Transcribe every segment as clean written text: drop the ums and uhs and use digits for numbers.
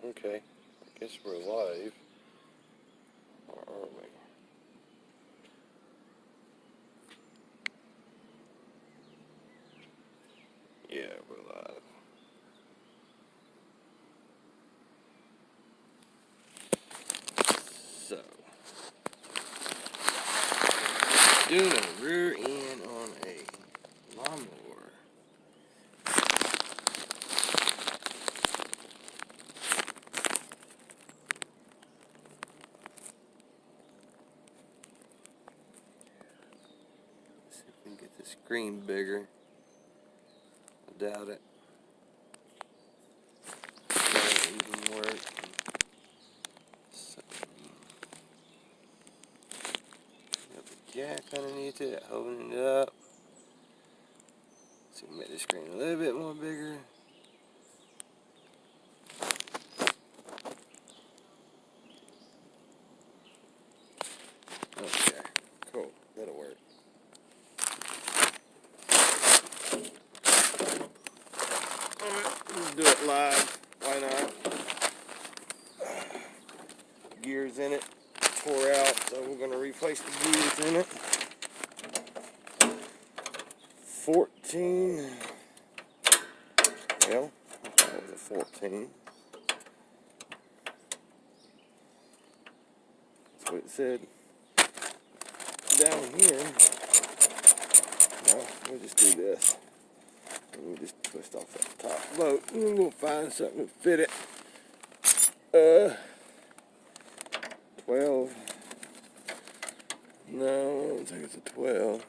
Okay, I guess we're live. Or are we? Yeah, we're live. So, doing a rear end on a lawnmower. See if we can get the screen bigger. I doubt it. Doesn't even work. So, got the jack underneath it, holding it up. So we make the screen a little bit more bigger. Okay, cool. That'll work. Let's do it live. Why not? Gears in it tore out, so we're going to replace the gears in it. 14. Well, that was a 14. That's what it said. Down here, no, we'll just do this. We'll just twist off that top bolt, and we'll find something to fit it. 12. No, I don't think it's a 12.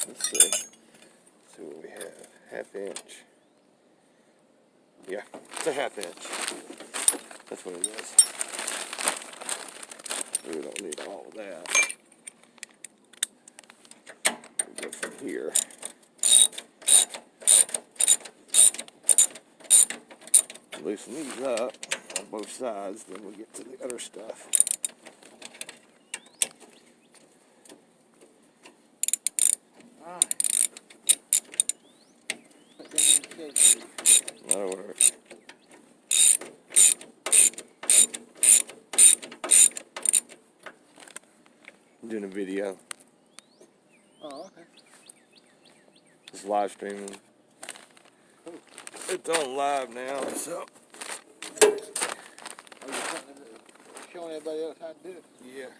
Let's see. Let's see what we have. Half inch. Yeah, it's a half inch. That's what it is. We don't need all of that. We'll go from here. Loosen these up on both sides, then we'll get to the other stuff. Alright. That'll work. I'm doing a video. Oh, okay. It's live streaming. Cool. It's on live now, so. Are you showing everybody else how to do it? Yeah.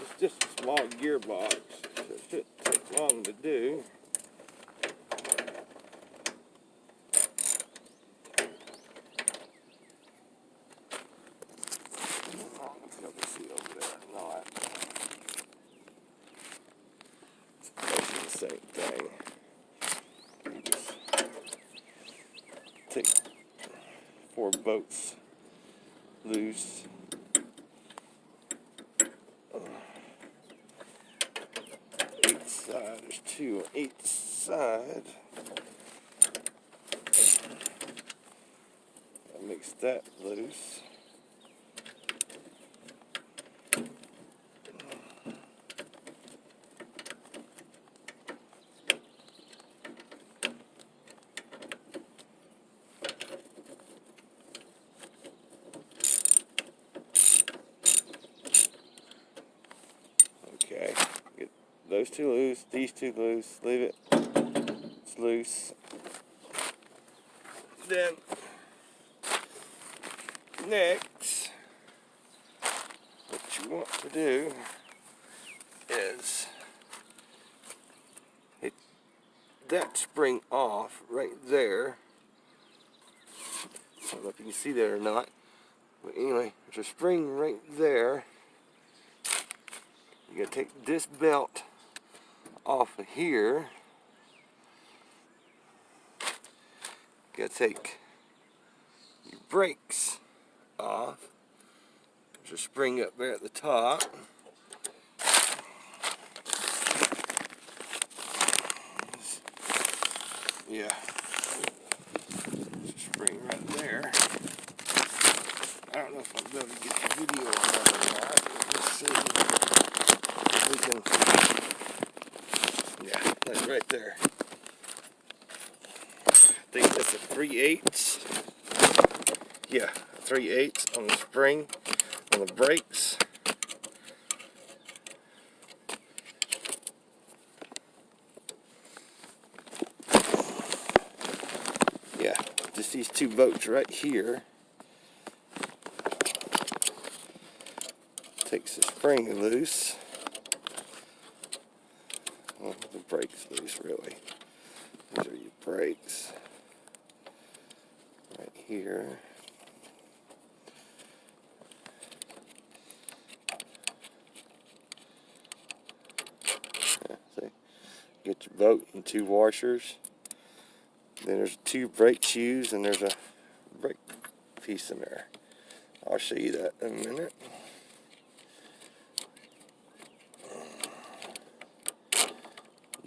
It's just a small gearbox, so it shouldn't take long to do. Let's see over there. No, it's basically the same thing. You just take 4 bolts loose. Each side, there's 2 on each side. That makes that loose. Okay, get those 2 loose, these 2 loose, leave it, it's loose. Then, next, what you want to do is hit that spring off right there. I don't know if you can see that or not, but anyway, there's a spring right there. You gotta take this belt off of here. You gotta take your brakes off. There's a spring up there at the top. Yeah. There's a spring right there. I don't know if I'll be able to get the video on that or not. Let's see. We can. Yeah, that's right there. I think that's a 3/8. Yeah, 3/8 on the spring, on the brakes. Yeah, just these two bolts right here. Takes the spring loose. Well, the brake's loose, really. These are your brakes. Right here. Yeah, see? Get your bolt and two washers. Then there's two brake shoes and there's a brake piece in there. I'll show you that in a minute.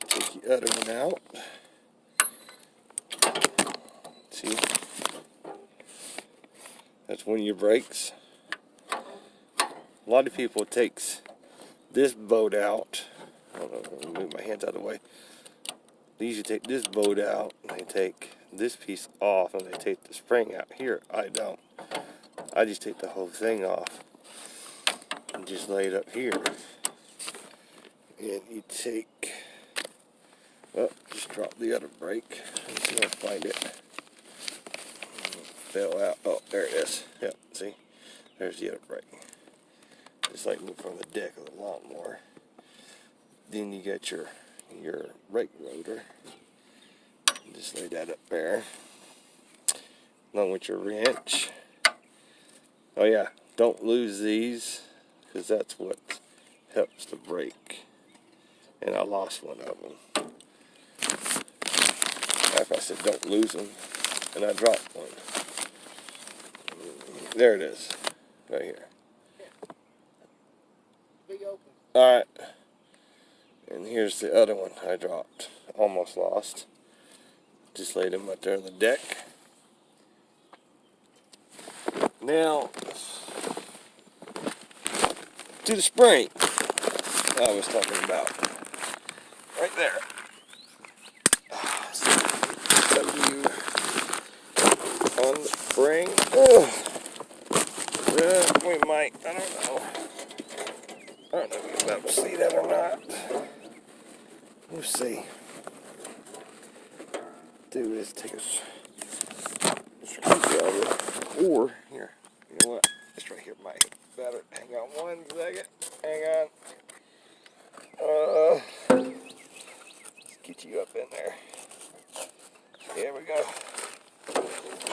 Take the other one out. See? That's one of your brakes. A lot of people takes this bolt out. I don't know, I'm gonna move my hands out of the way. They usually take this bolt out and they take this piece off and they take the spring out. Here, I don't. I just take the whole thing off and just lay it up here. And you take, oh, just drop the other brake. Let's see if I can find it. Fell out. Oh, there it is. Yep, see? There's the other brake. Just like from the deck of the lawnmower. Then you got your brake rotor. Just lay that up there. Along with your wrench. Oh yeah, don't lose these, because that's what helps the brake. And I lost one of them. After I said don't lose them, and I dropped one. There it is, right here. Big open. Alright, and here's the other one I dropped. Almost lost. Just laid them up there on the deck. Now, to the spring I was talking about. Right there. W on the spring. We might, I don't know. I don't know if you'll be able to see that or not. We'll see. Do is take a screwdriver, or here, you know what? It's right here, might better. Hang on 1 second. Hang on. Let's get you up in there. There we go.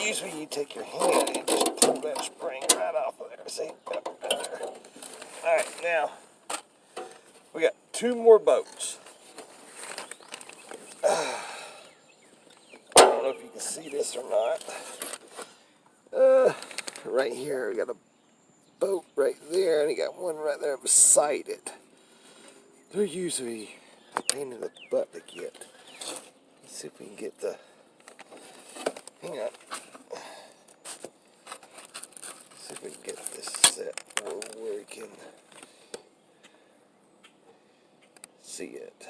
Usually you take your hand and just pull that spring right off of there. See? Up there. Alright, now we got 2 more bolts. I don't know if you can see this or not. Right here, we got a bolt right there, and you got one right there beside it. They're usually a pain in the butt to get. Let's see if we can get the. Hang on. Let's see if we can get this set where we can see it.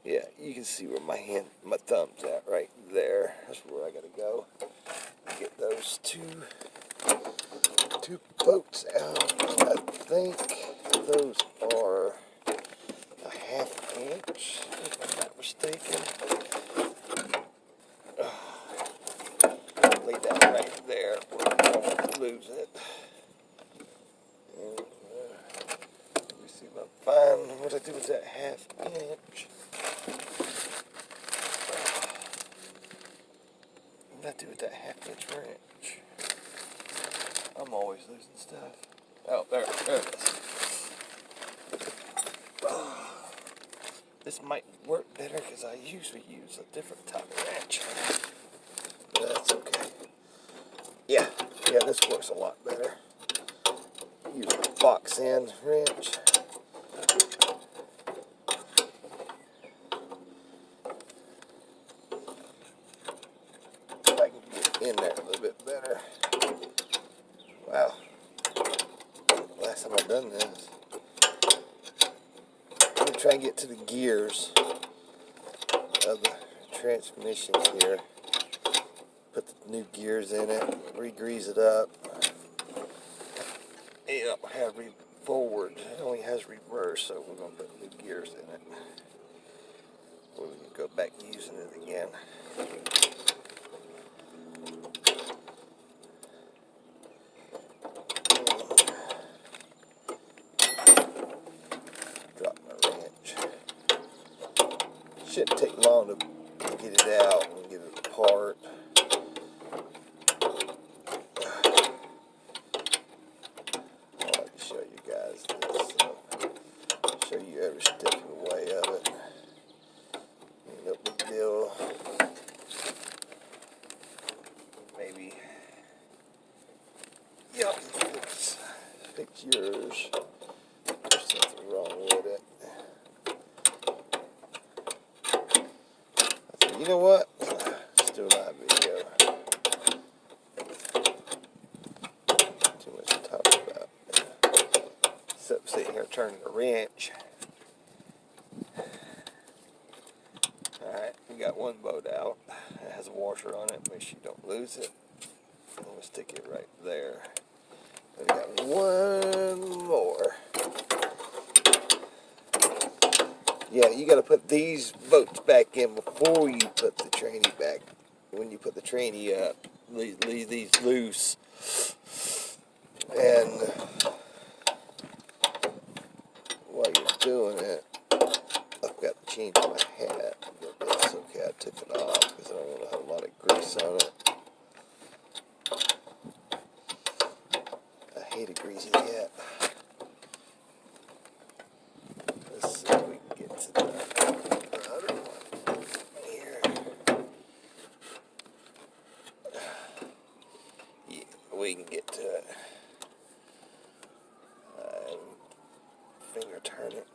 Yeah, you can see where my thumb's at right there. That's where I gotta go. Get those two bolts out. I think those are a 1/2 inch, if I'm not mistaken. Lay that right there where I won't lose it. And, let me see if I find what I do with that 1/2 inch. What I do with that 1/2 inch wrench? I'm always losing stuff. Oh, there it is. This might work better because I usually use a different type of wrench. But that's okay. Yeah, this works a lot better. Use a box end wrench. If I can get in there a little bit better. Wow. I've done this. I'm gonna try and get to the gears of the transmission here. Put the new gears in it, re-grease it up. It don't have forward, it only has reverse, so we're gonna put new gears in it. Or we can go back using it again. Drop my wrench. Shouldn't take long to get it out and get it apart. I'd like to show you guys this, so show you every step of the way of it. No big deal. Maybe y'all can fix yours. There's something wrong with it. I said, you know what? Still live video. Too much to talk about. Except sitting here turning the wrench. Alright, we got one bolt out. It has a washer on it. Make sure you don't lose it. I'm going to stick it right there. We got one more. Yeah, you got to put these bolts back in before you put the tranny back. When you put the tranny up, leave these loose. And while you're doing it, I've got to change my hat. But that's okay, I took it off because I don't want to have a lot of grease on it. I hate a greasy hat. Let's see if we can get to the other one here. Yeah, we can get to it. Finger turn it.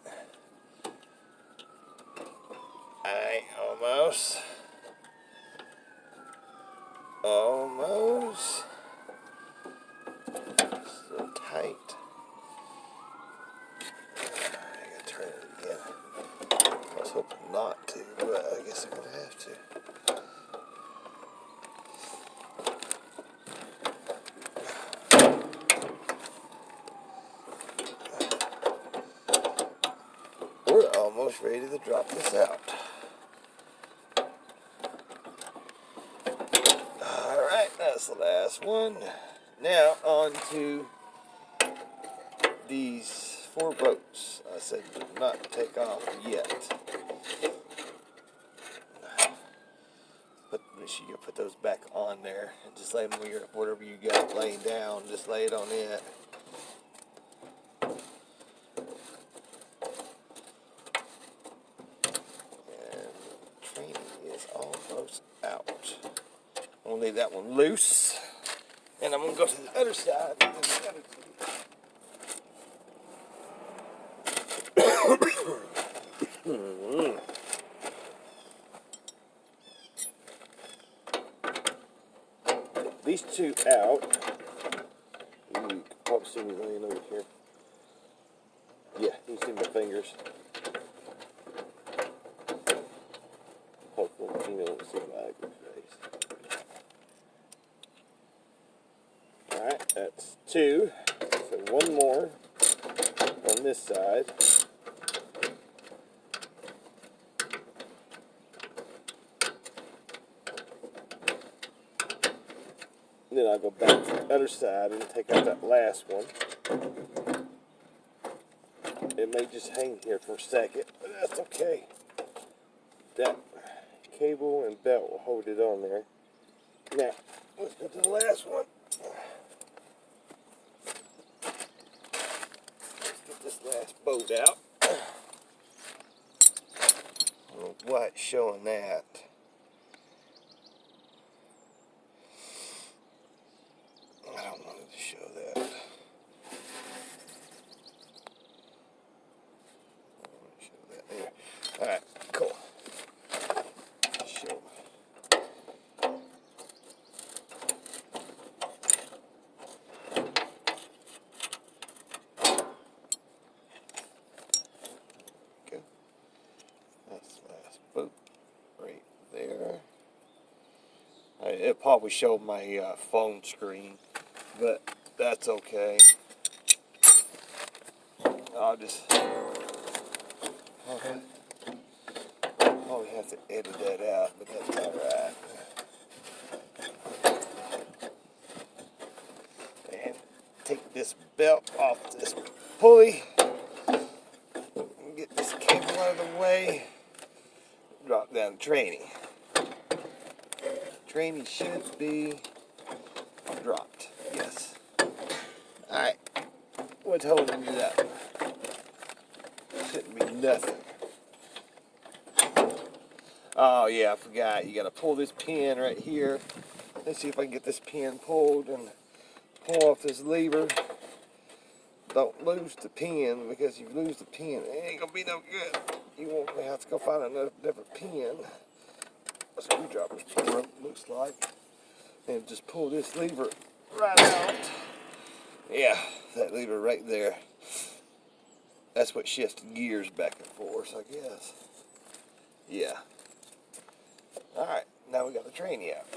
Alright, almost. Almost. Still tight. I gotta turn it again. I was hoping not to, but I guess I'm gonna have to. We're almost ready to drop this out. Alright, that's the last one. Now on to these 4 bolts. I said do not take off yet. But make sure you put those back on there and just lay them whatever you got laying down, just lay it on it. Almost out. I'm gonna leave that one loose, and I'm gonna go to the other side. These 2 out. You can probably see me laying over here. Yeah, you can see my fingers. Hopefully, you don't see my ugly face. Alright, that's 2. So 1 more on this side. And then I'll go back to the other side and take out that last one. It may just hang here for a second, but that's okay. That cable and belt will hold it on there. Now, let's go to the last one. Let's get this last bolt out. I don't know why it's showing that. I don't want it to show that. I don't want to show that. Anyway. Alright, cool. Show. It probably showed my phone screen, but that's okay. I'll just probably have to edit that out, but that's alright. And take this belt off this pulley. Get this cable out of the way. Drop down the tranny. Tranny should be dropped. Yes. Alright. What's holding it up? Shouldn't be nothing. Oh yeah, I forgot. You gotta pull this pin right here. Let's see if I can get this pin pulled and pull off this lever. Don't lose the pin, because if you lose the pin, it ain't gonna be no good. You won't have to go find another different pin. A screwdriver's broke, looks like. And just pull this lever right out. Yeah, that lever right there. That's what shifts the gears back and forth, I guess. Yeah. Alright, now we got the tranny out.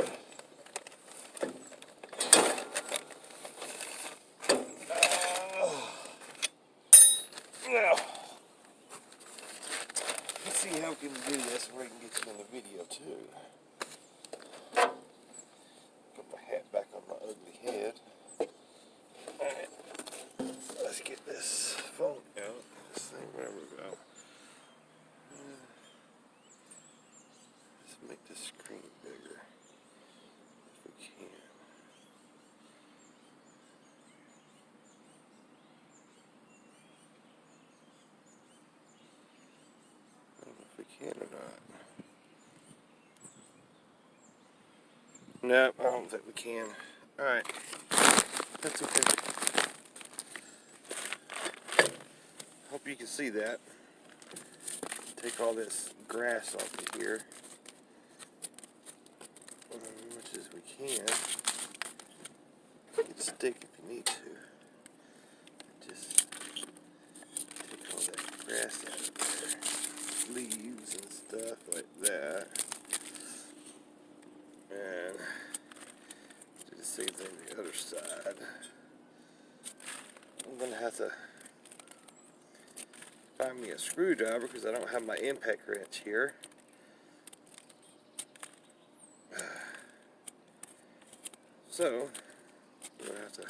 Now, let's see how we can do this where we can get you in the video too. Put my hat back on my ugly head. Alright, let's get this phone out. This thing, where we go. Let's make this screen bigger if we can. I don't know if we can or not. Nope, I don't think we can. Alright, that's okay. Hope you can see that. Take all this grass off of here, as much as we can. You can stick if you need to. Just take all that grass out of there. Leaves and stuff like that. And do the same thing the other side. I'm going to have to find me a screwdriver because I don't have my impact wrench here. So, I'm going to have to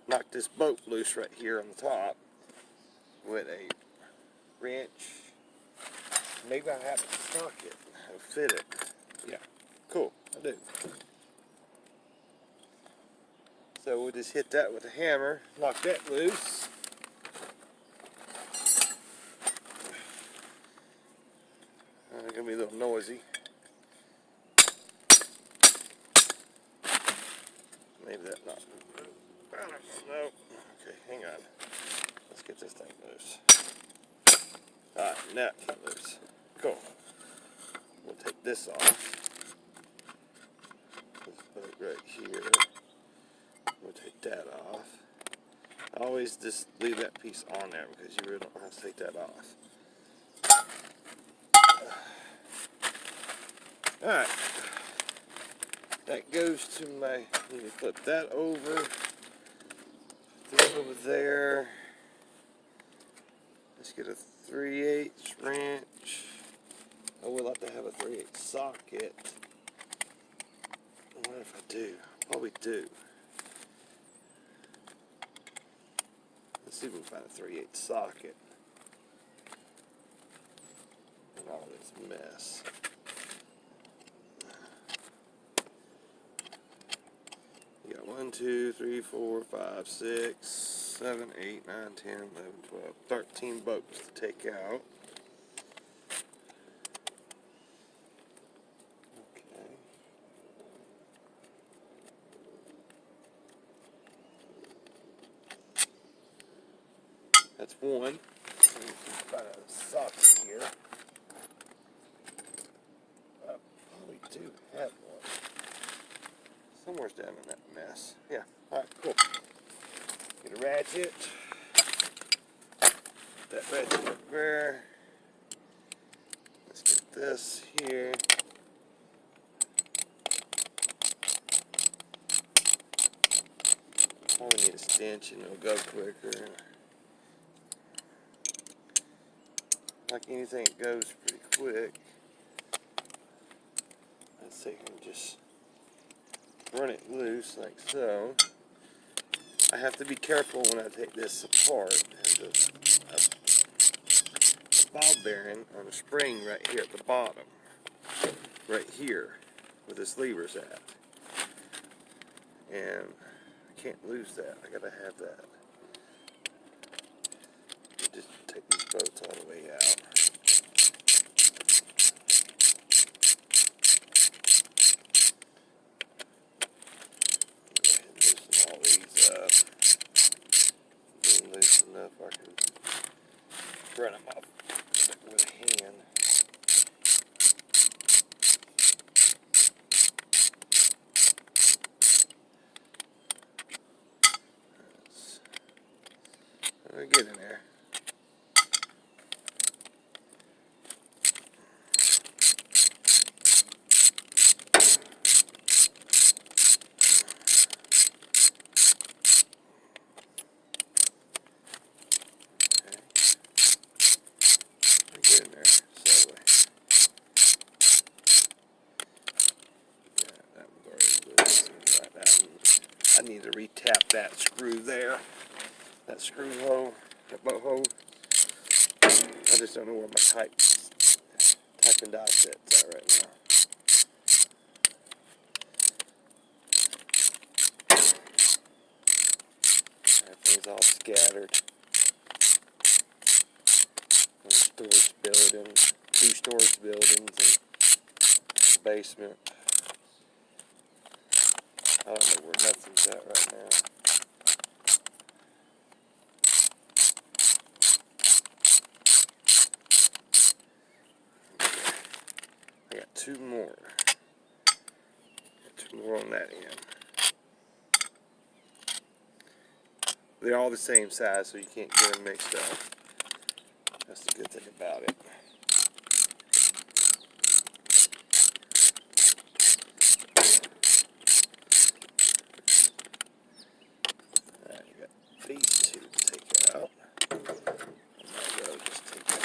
knock this bolt loose right here on the top with a wrench. Maybe I have to stock it and fit it. Yeah, cool, I do. So we'll just hit that with a hammer, knock that loose. It's gonna be a little noisy. Maybe that not. I don't know. Okay, hang on. Let's get this thing loose. Alright, now it's loose. Cool. We'll take this off. This bolt right here. We'll take that off. I always just leave that piece on there because you really don't have to take that off. Alright. That goes to my, you can flip that over. This over there. Let's get a 3/8 wrench. I would like to have a 3/8 socket. I wonder if I do. Probably do. Let's see if we can find a 3/8 socket. And all this mess. You got 1, 2, 3, 4, 5, 6, 7, 8, 9, 10, 11, 12, 13 bolts to take out. Okay. That's one. Find a socket here. I probably do have one. Somewhere's down in that mess. Yeah. Alright, cool. Get a ratchet. That ratchet up there. Let's get this here. Probably need a stanchion, it'll go quicker. Like anything, it goes pretty quick. Let's see, and just run it loose like so. I have to be careful when I take this apart. There's a ball bearing on a spring right here at the bottom. Right here, where this lever's at. And I can't lose that. I gotta have that. Just take these bolts all the way out. Go ahead and loosen all these up. Then loosen up, I can run them off with a hand. We'll get in there. Get in there slowly. Yeah, that one's already loose. Right, that one. I need to retap that screw there. That screw hole, that bolt hole. I just don't know where my typing die set's at right now. Everything's all scattered. One storage building, 2 storage buildings, and a basement. I don't know where nothing's at right now. I got 2 more. Got 2 more on that end. They're all the same size, so you can't get them mixed up. That's the good thing about it. Alright, you got these 2 to take out. I might go just take the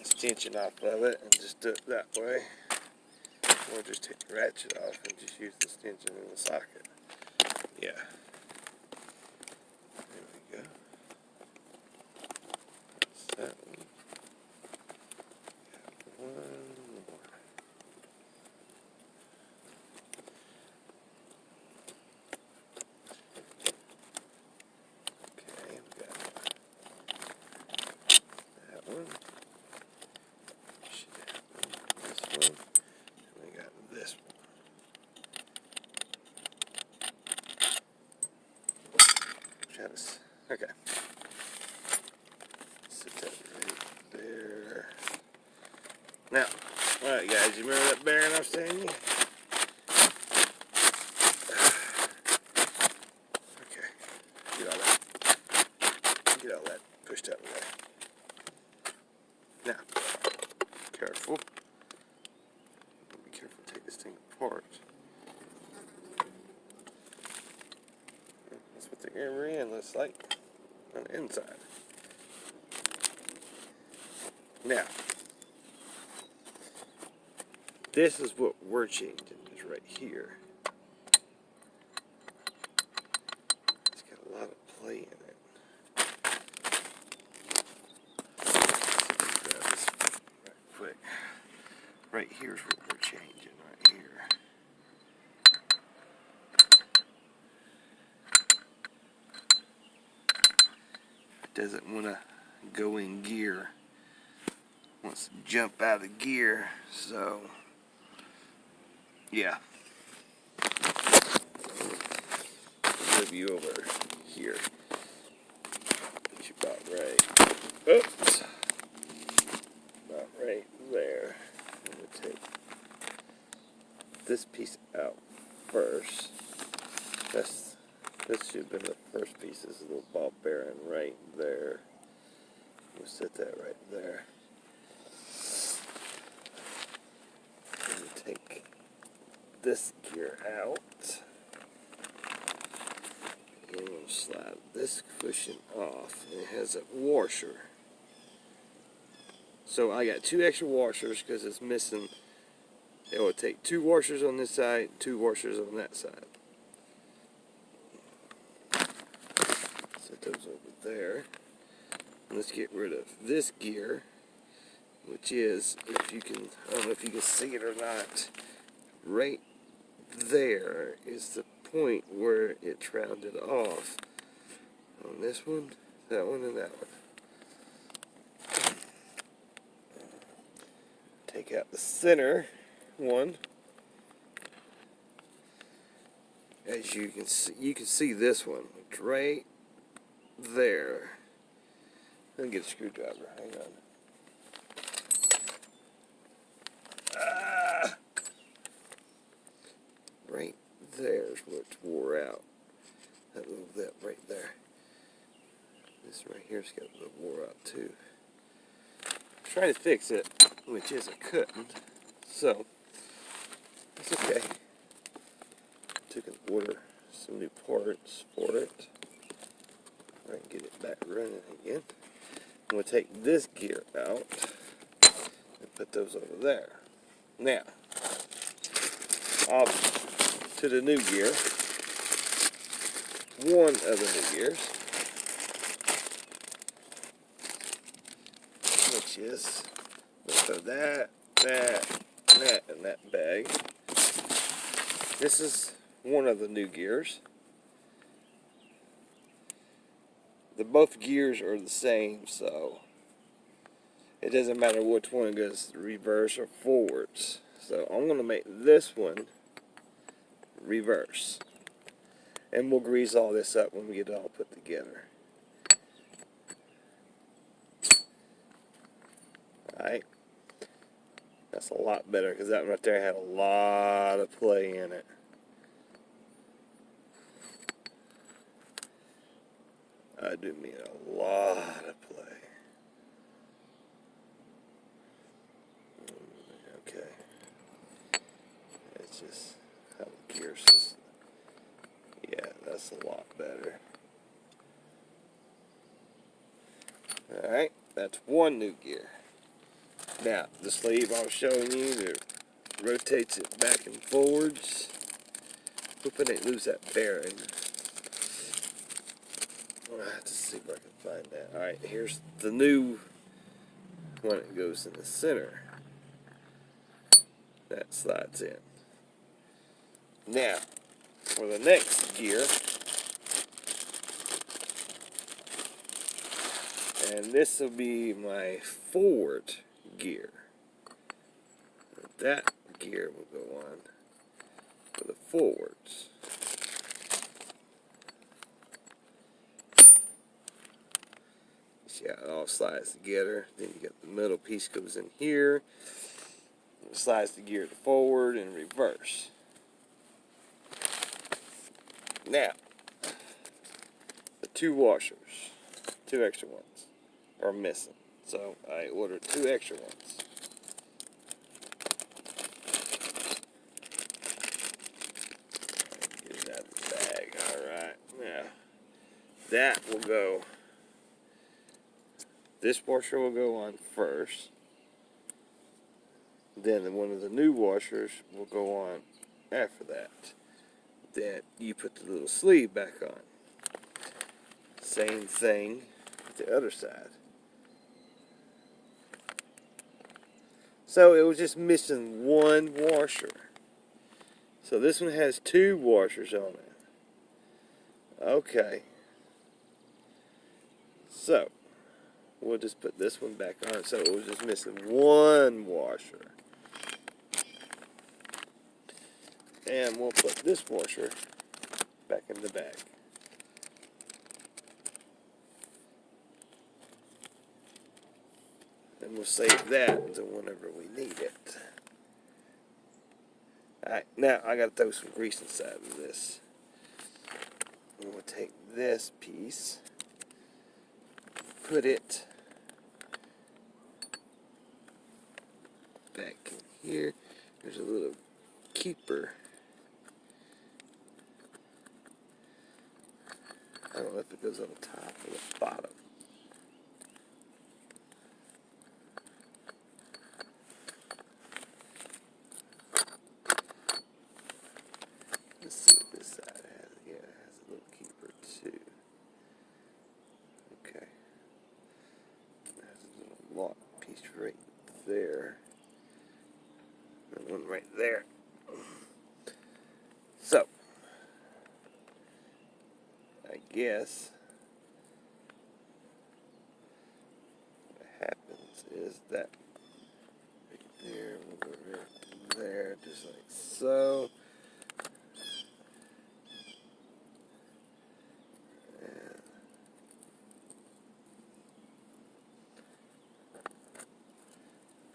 extension off of it and just do it that way. Or just take the ratchet off and just use the extension in the socket. Yeah. There we go. That's that one. One more. Okay, we got that one. Should have this one. And we got this one. Okay. Sit that right there. Now, alright guys, you remember that bearing I was telling you? Okay. Get all that pushed out of the way. Now, careful. Be careful to take this thing apart. That's what the armor end looks like on the inside. Now, this is what we're changing, is right here. It's got a lot of play in it. Grab this right quick. Right here's what we're changing, right here. It doesn't want to go in gear. It wants to jump out of gear, so yeah. Move you over here. Get you about right. Oops. About right there. I'm going to take this piece out first. This should have been the first piece. This little ball bearing right there. We'll set that right there. I'm going to take this gear out. slide this cushion off, and it has a washer. So I got 2 extra washers because it's missing. It would take 2 washers on this side, 2 washers on that side. Set those over there. Let's get rid of this gear, which is, if you can, I don't know if you can see it or not, right there is the point where it's rounded off on this one, that one, and that one. Take out the center one. As you can see this one. It's right there. Let me get a screwdriver. Hang on. Right there's where it's wore out. That little bit right there. This right here's got a little wore out too. I'm trying to fix it, which is I couldn't. So it's okay. Took an order some new parts for it. I can get it back running again. I'm going to take this gear out and put those over there. Now, off to the new gear. One of the new gears, which is, let's put that, in that bag. This is one of the new gears. Both gears are the same, so it doesn't matter which one goes reverse or forwards. So I'm going to make this one reverse. And we'll grease all this up when we get it all put together. Alright. That's a lot better because that one right there had a lot of play in it. I do mean a lot of play. Okay. It's just how the gear system. Yeah, that's a lot better. Alright, that's one new gear. Now, the sleeve I was showing you that rotates it back and forwards. Hoping they lose that bearing. I'll have to see if I can find that. Alright, here's the new one that goes in the center. That slides in. Now, for the next gear, and this will be my forward gear. That gear will go on for the forwards. See how it all slides together. Then you got the middle piece goes in here. It slides the gear to forward and reverse. Now, the 2 washers, 2 extra ones, are missing. So I ordered 2 extra ones. Get it out of the bag. Alright. Now, that will go. This washer will go on first. Then one of the new washers will go on after that. Then you put the little sleeve back on. Same thing with the other side. So it was just missing one washer. So this one has 2 washers on it. Okay. So we'll just put this one back on. So it was just missing one washer. And we'll put this washer back in the bag. And we'll save that until whenever we need it. Alright, now I gotta throw some grease inside of this. And we'll take this piece, put it back in here. There's a little keeper. I don't know if it goes on the top or the bottom. Let's see what this side has. Yeah, it has a little keeper too. Okay. It has a little lock piece right there. And one right there. So, I guess what happens is that right there, we'll go right there, just like so. And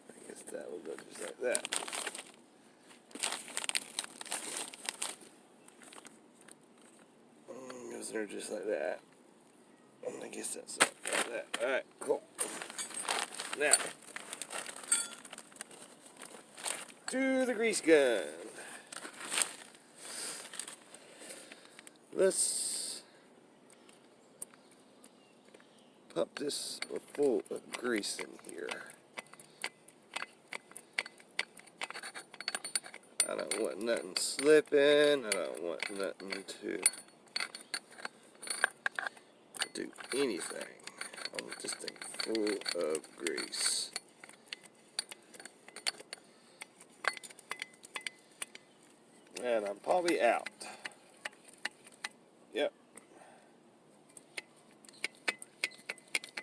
I guess that will go just like that. Goes there just like that. I guess that's it, like that. Alright, cool. Now, to the grease gun. Let's pop this full of grease in here. I don't want nothing slipping. I don't want nothing to do anything. I want this thing full of grease. And I'm probably out. Yep.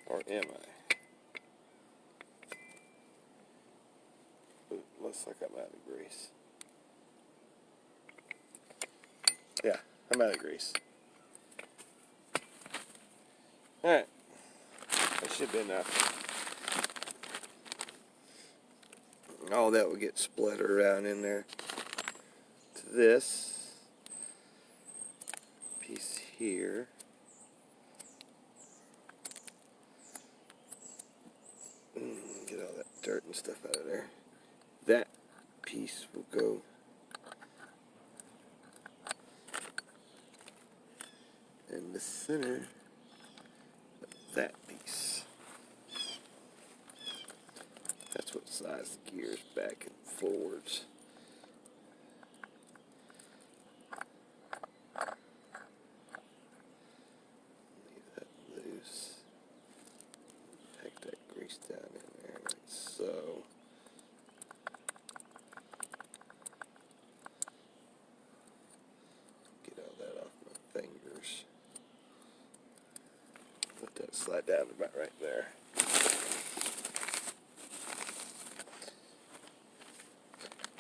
Or am I? Ooh, looks like I'm out of grease. Yeah, I'm out of grease. Alright. That should be enough. All that will get splattered around in there. To this piece here. Get all that dirt and stuff out of there. That piece will go in the center of that piece. That's what slides the gears back and forwards. Leave that loose. Pack that grease down in there like so. Get all that off my fingers. Let that slide down about right there.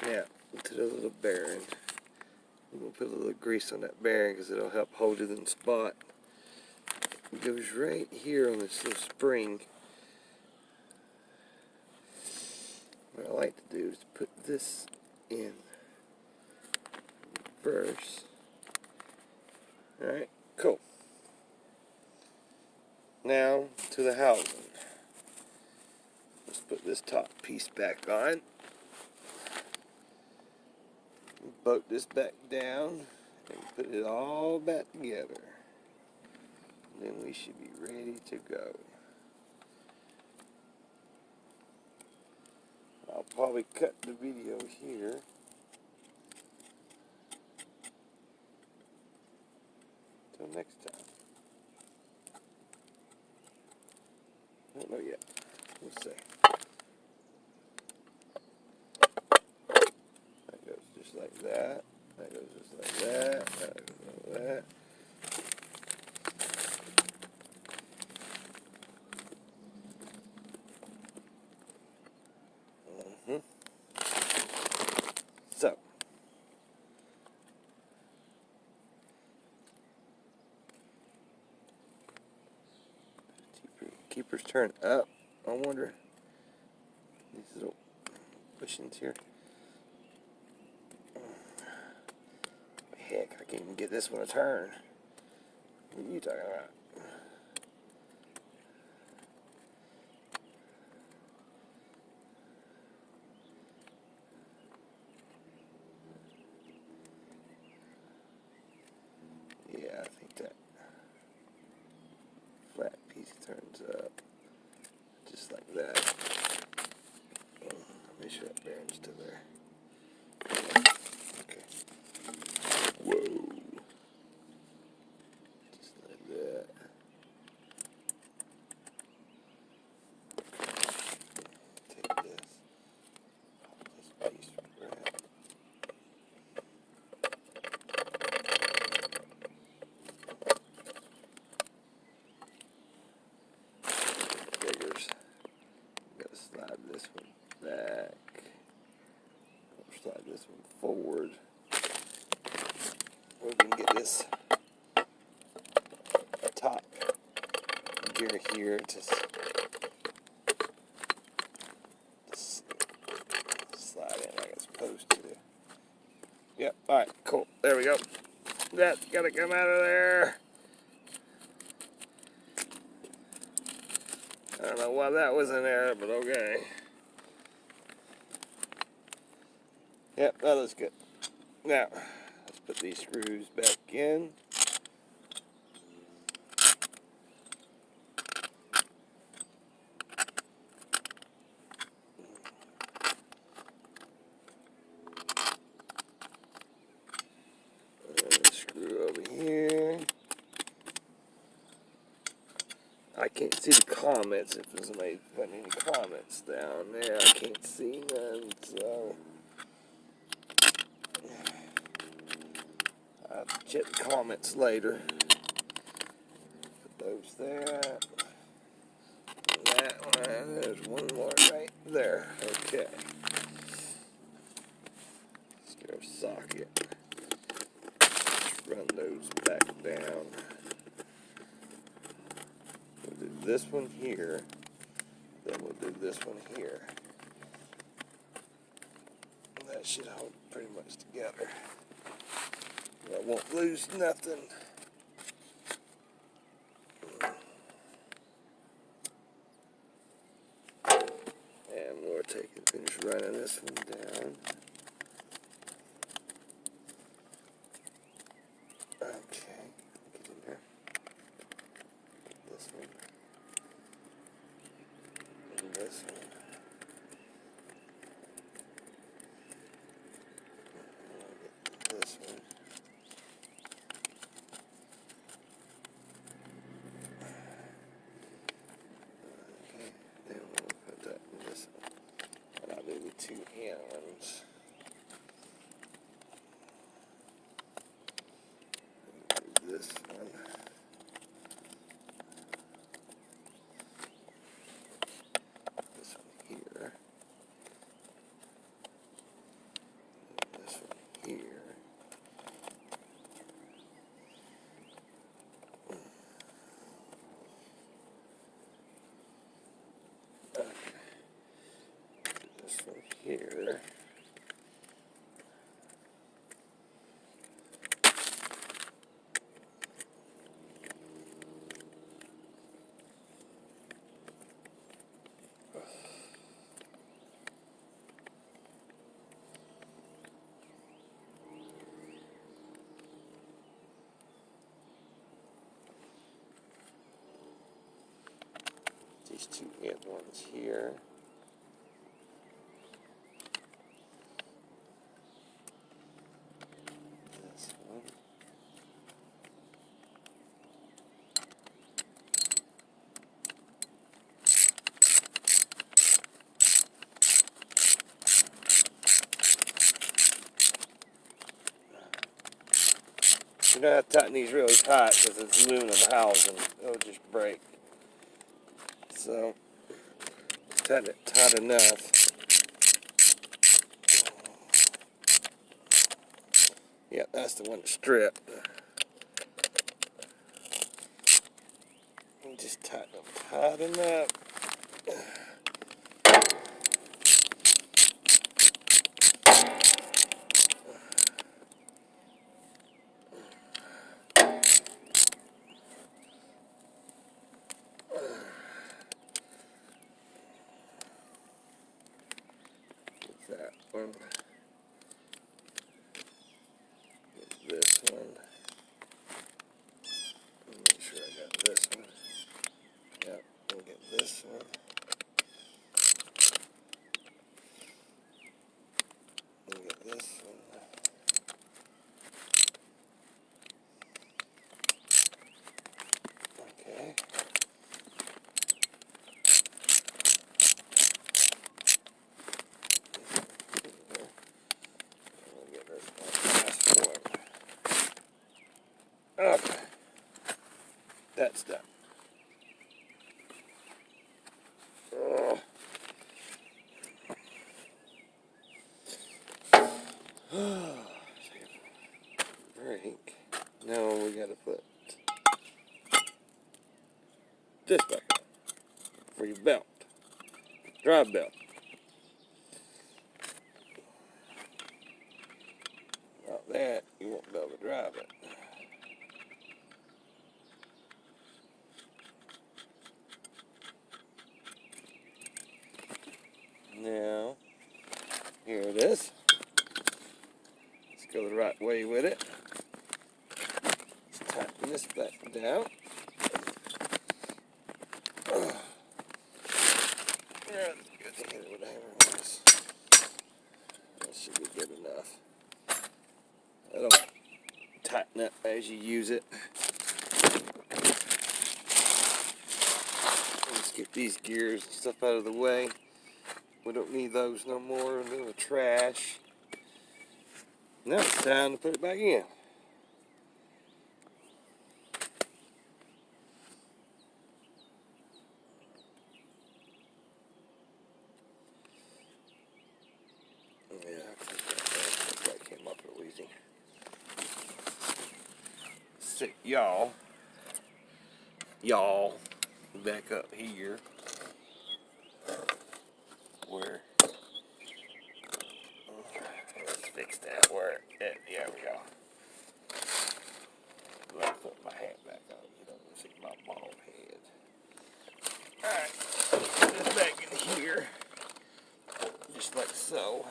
Now, to the little bearing. We'll put a little grease on that bearing because it'll help hold it in spot. It goes right here on this little spring. What I like to do is put this in first. Alright, cool. Now to the housing. Let's put this top piece back on. Bolt this back down and put it all back together. Then we should be ready to go. I'll probably cut the video here. Till next time. I don't know yet. We'll see. That goes just like that. That goes just like that. That goes like that. So, keepers turn up. I wonder these little bushings here. Heck, I can't even get this one to turn. What are you talking about? Yeah, I think that turns up just like that. Make sure that bearing's still there. Okay. Whoa. Just like that. Take this. Pop this piece right. Figures. Gotta slide this one back. Slide this one forward. We can get this top gear here to slide in like it's supposed to. Yep, alright, cool. There we go. That's gotta come out of there. I don't know why that was in there, but okay. Yep, that looks good. Now, let's put these screws back in. And a screw over here. I can't see the comments if somebody's putting any comments down there. I can't see none, so I'll have to check the comments later. Put those there. That one. There's one more right there. Okay. Screw socket. Just run those back down. We'll do this one here. Then we'll do this one here. And that should hold pretty much together. I won't lose nothing. And we'll finish running this one down. Okay, get in there. This one. And this one. This one. Okay, then we'll put that in this one. And I'll do the two end ones. Do this one. This one here. This one here. Okay. This one here. These two end ones here. This one. You don't have to tighten these really tight because it's aluminum housing. It'll just break. So, tighten it tight enough. Yeah, that's the one to strip. And just tighten them tight enough. That one. This one. Make sure I got this one. Yep. That's done. Oh. Break. Now we gotta put this back on for your belt, drive belt. Without that, you won't be able to drive it. Now, here it is. Let's go the right way with it. Let's tighten this back down. That should be good enough. That'll tighten up as you use it. Let's get these gears and stuff out of the way. We don't need those no more. They're in the trash. Now it's time to put it back in. Yeah, I think that came up real easy. Sit y'all back up here where let's fix that where there we go. Let me put my hat back on. You don't see my bald head. Alright, put this back in here. Just like so.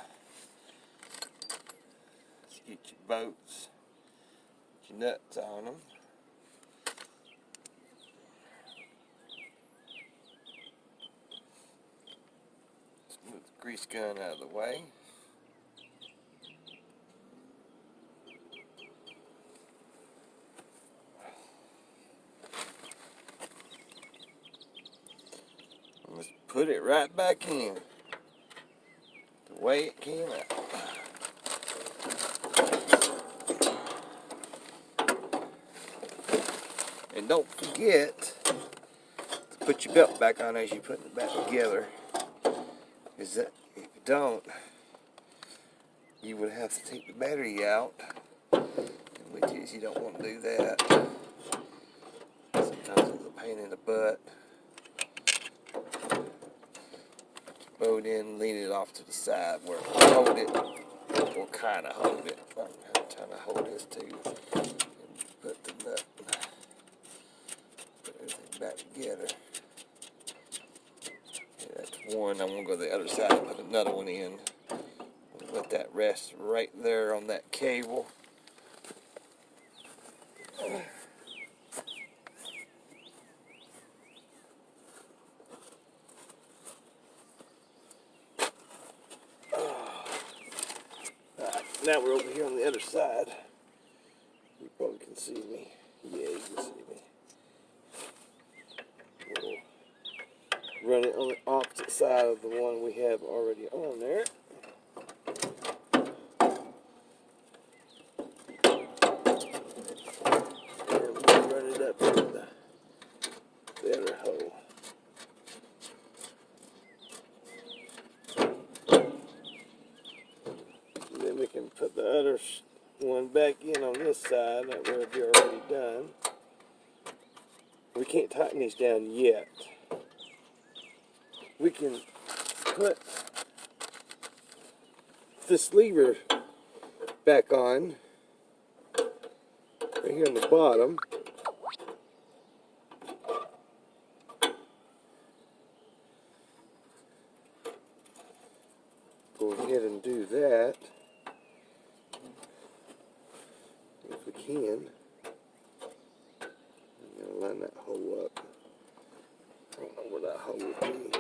Let's get your bolts, get your nuts on them. Let's move the grease gun out of the way. Let's put it right back in the way it came out. And don't forget to put your belt back on as you put it back together. Because that, if you don't, you would have to take the battery out, which is you don't want to do that. Sometimes it's a pain in the butt. Bolt in, lean it off to the side where it will hold it, or kind of hold it. I'm trying to hold this too. And put the nut, put everything back together. Okay, that's one. I'm going to go to the other side and put another one in. Let that rest right there on that cable. Now we're over here on the other side. You probably can see me. Yeah, you can see me. We'll run it on the opposite side of the one we have already on there. And we'll run it up to the other hole. Then we can put the other one back in on this side that we've already done. We can't tighten these down yet. We can put this lever back on right here on the bottom. Go ahead and do that. If we can. I'm going to line that hole up. I don't know where that hole would be.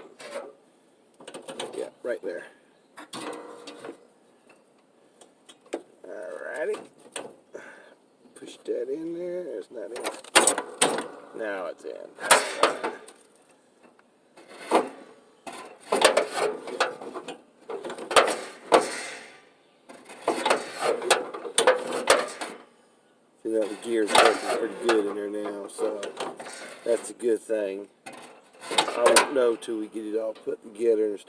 Yeah, right there. Alrighty. Push that in there. It's not in. Now it's in. See, now the gear's working pretty good in there now, so that's a good thing. I won't know till we get it all put together and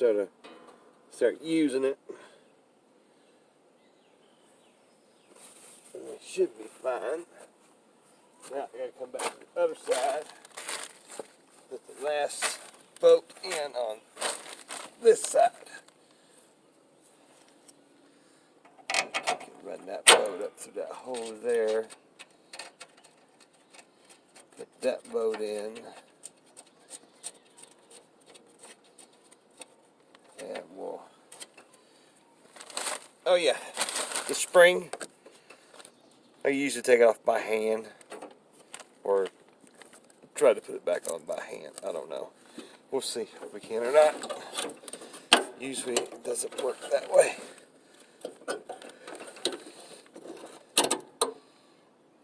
start using it. It should be fine. Now I gotta come back to the other side. Put the last bolt in on this side. Run that bolt up through that hole there. Put that bolt in. And we'll... Oh yeah, the spring, I usually take it off by hand. Or try to put it back on by hand. I don't know. We'll see if we can or not. Usually it doesn't work that way.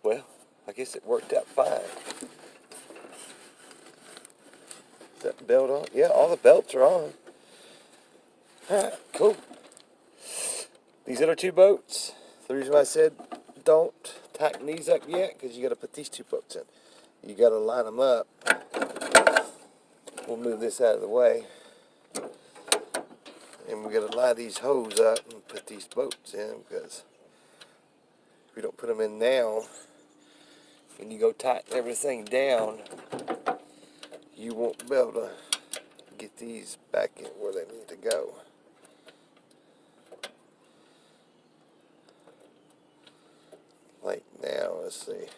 Well, I guess it worked out fine. Is that belt on? Yeah, all the belts are on. Alright, cool. These other two bolts, the reason why I said don't tighten these up yet, because you got to put these two bolts in. You got to line them up. We'll move this out of the way. And we got to line these holes up and put these bolts in, because if we don't put them in now, and you go tighten everything down, you won't be able to get these back in where they need to go. Like now, let's see.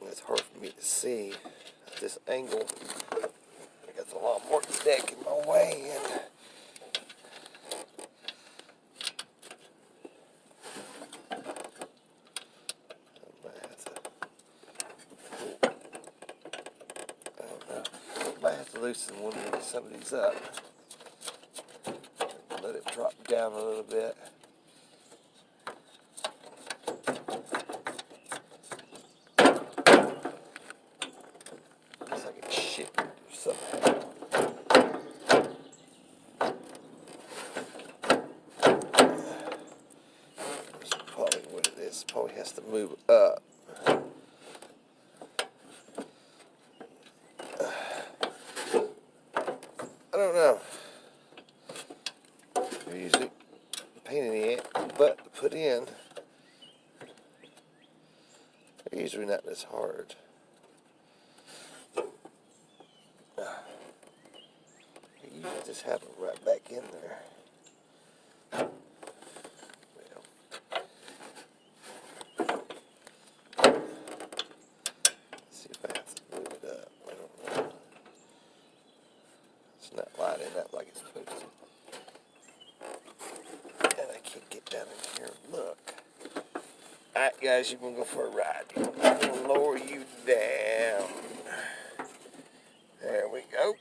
It's hard for me to see at this angle. I got a lot more deck in my way, and I might have to loosen some of these up. Let it drop down a little bit. Looks like it's shifted or something. That's probably what it is. Probably has to move up. I don't know. They're usually a pain in the butt to put in. They're usually not this hard. You usually just have them right back in there. Let's see if I have to move it up. I don't know. It's not lining up like it's supposed to. And I can't get down in here and look. Alright guys, you're going to go for a ride. I'm going to lower you down. There we go.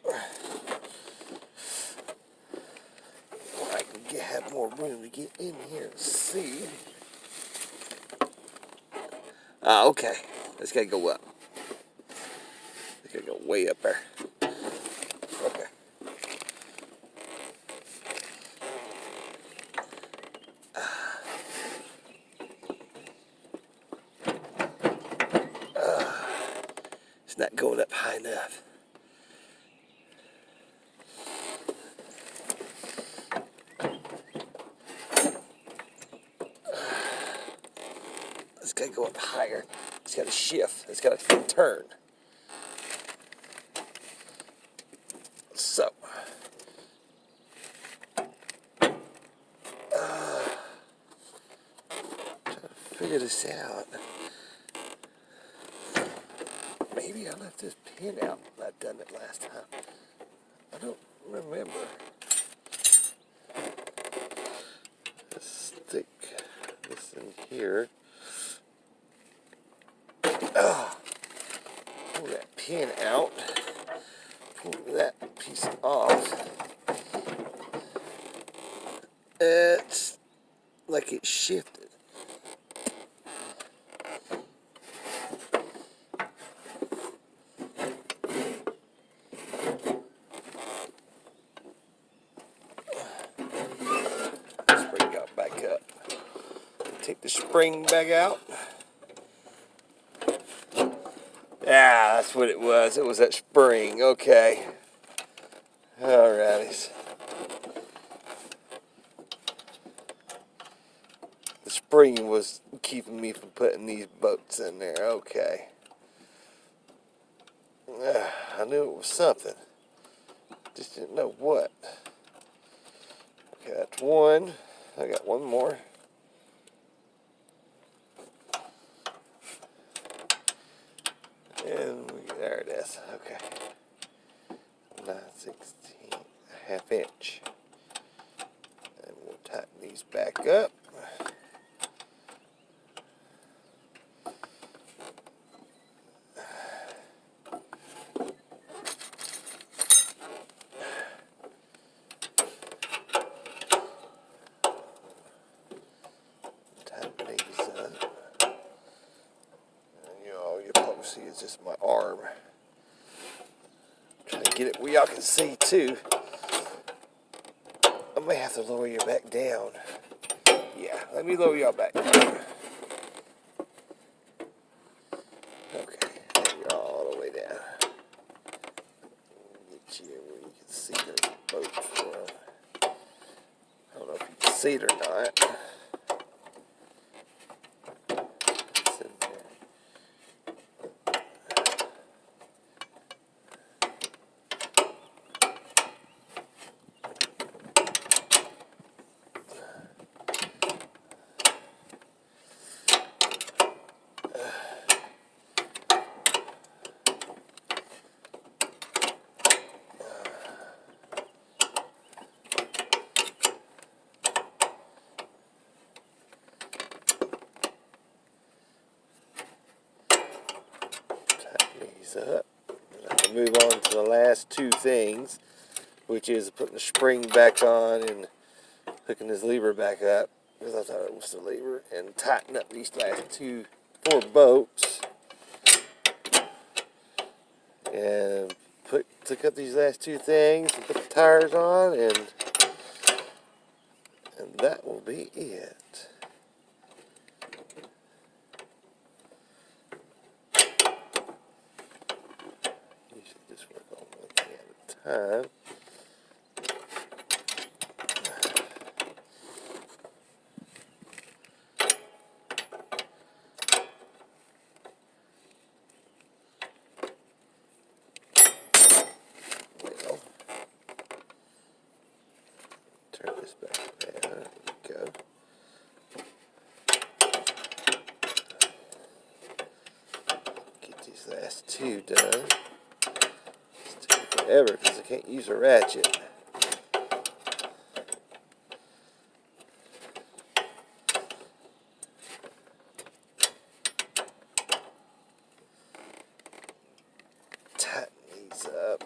I can have more room to get in here and see. Okay. It's got to go up. It's got to go way up there. Okay. It's not going up high enough. It's got to go up higher. It's got to shift. It's got to turn. So. Trying to figure this out. Maybe I left this pin out when I done it last time. I don't remember. Let's stick this in here. Pull that pin out. Pull that piece off. It's like it shifted. Spring got back up. Take the spring back out. Ah, that's what it was. It was that spring. Okay. Alrighty. The spring was keeping me from putting these bolts in there. Okay. I knew it was something. Just didn't know what. Okay, that's one. I got one more. And there it is. Okay. 9/16, a half inch. And we'll tighten these back up. See, it's just my arm. Trying to get it where y'all can see too. I may have to lower you back down. Yeah, let me lower y'all back down. Okay, there you're all the way down. Get you where you can see the boat from. I don't know if you can see it or not. It's in there. Up. And I'm going to move on to the last two things, which is putting the spring back on and hooking this lever back up, because I thought it was the lever, and tighten up these last four bolts, and took up these last two things and put the tires on, and that will be it. Just work on one thing at a time. Well, turn this back down. There we go. Get these last two done. Forever, because I can't use a ratchet. Tighten these up.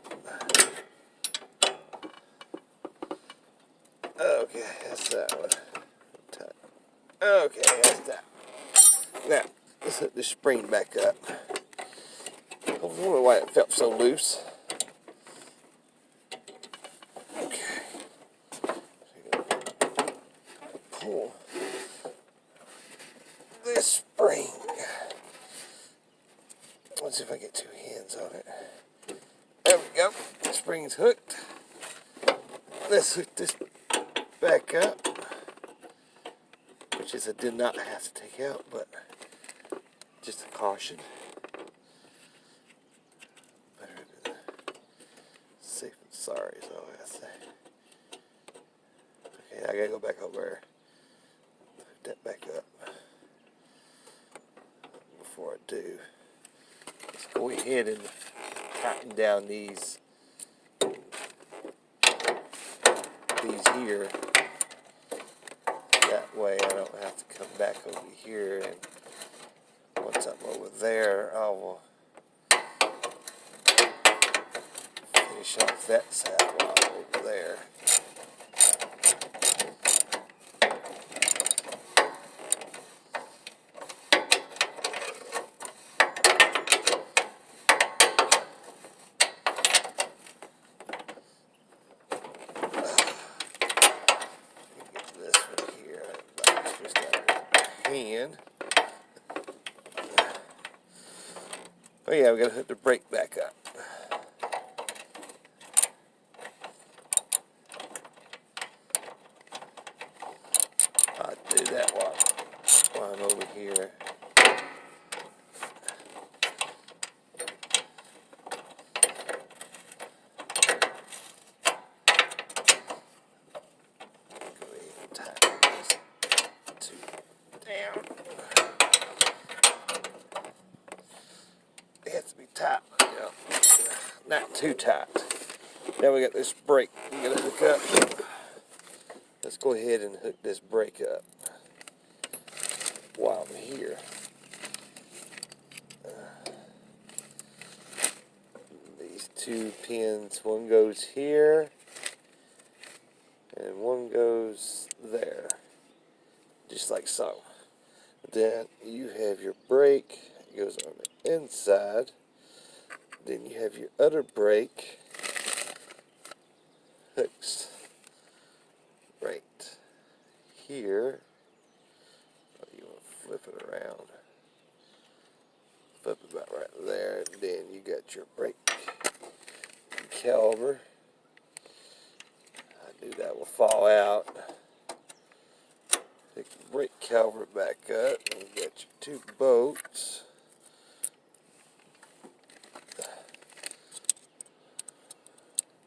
Okay, that's that one. Okay, that's that. Now, let's hook this spring back up. I wonder why it felt so loose. Pull this spring. Let's see if I get two hands on it. There we go. The spring's hooked. Let's hook this back up, which is I did not have to take out, but just a caution. Better than safe and sorry, is all I gotta say. Okay, I gotta go back over there. Hook that back up. Before I do, let's go ahead and tighten down these here. That way I don't have to come back over here, and once I'm over there, I will finish off that side while I'm over there. Oh yeah, we gotta hook the brake back up. I'll do that while I'm over here. Go ahead and tighten these two down. It has to be tight, you know, not too tight. Now we got this brake we gotta hook up. Let's go ahead and hook this brake up while I'm here. These two pins, one goes here and one goes there, just like so. Then you have your brake, it goes on the inside. Then you have your other brake, hooks right here. Oh, you want to flip it around. Flip it about right there, and then you got your brake caliper. I knew that will fall out. Pick your brake caliper back up, and you got your two bolts.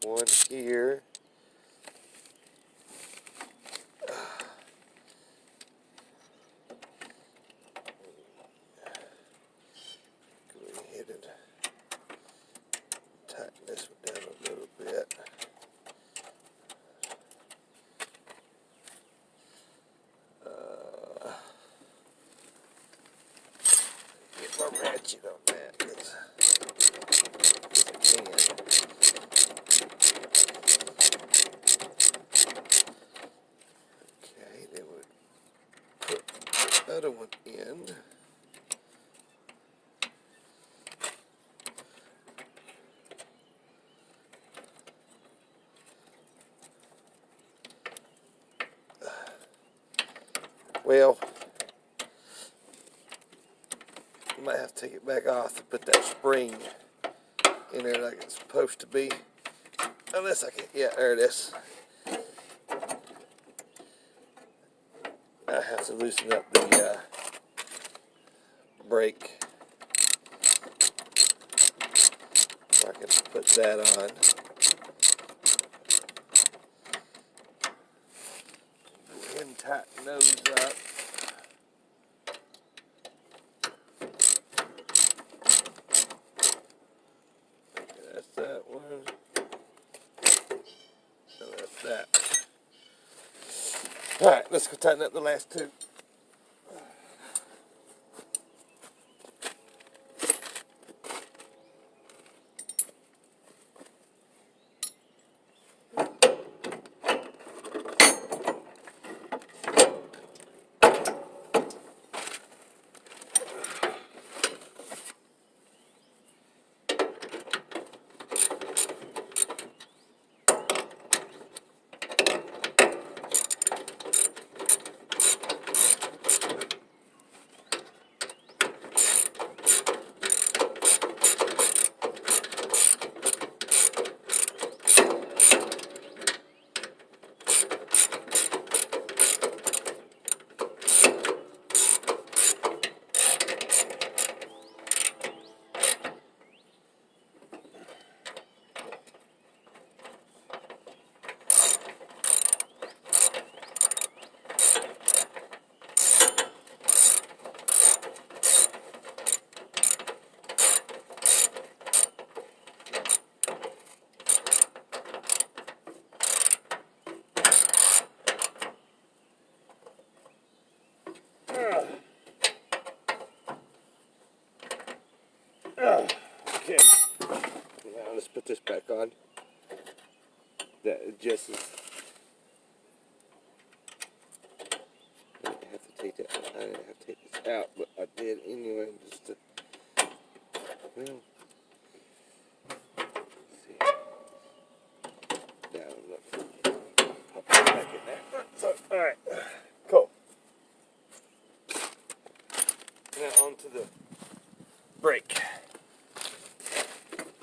One here. Go ahead and tighten this one down a little bit. Get my ratchet on that, 'cause I can. Okay, then we put the other one in. Well, you might have to take it back off to put that spring in there like it's supposed to be. Unless I can, yeah, there it is. I have to loosen up the brake so I can put that on. Go ahead and tighten those up. Okay, that's that one. So that's that. Alright, let's go tighten up the last two. Okay, now let's put this back on. That adjusts. I didn't have to take that. I didn't have to take this out, but I did anyway, just to. Well, let's see. Down, look. Pop it back in there. So, all right, cool. Now onto the brake.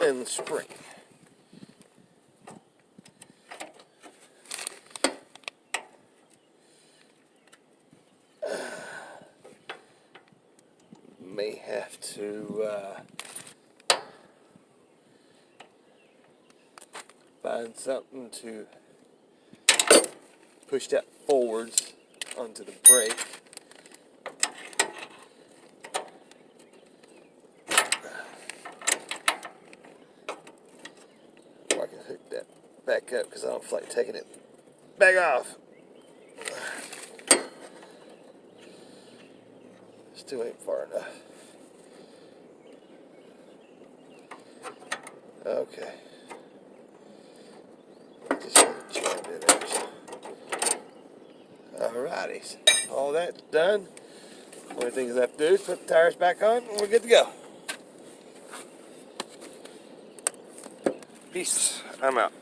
and the spring. May have to find something to push that forwards onto the brake. Or I can hook that back up because I don't feel like taking it back off. Still ain't far enough. Okay. Just jammed it out. Alrighty. All that's done. Only thing left to do is put the tires back on and we're good to go. Peace. I'm out.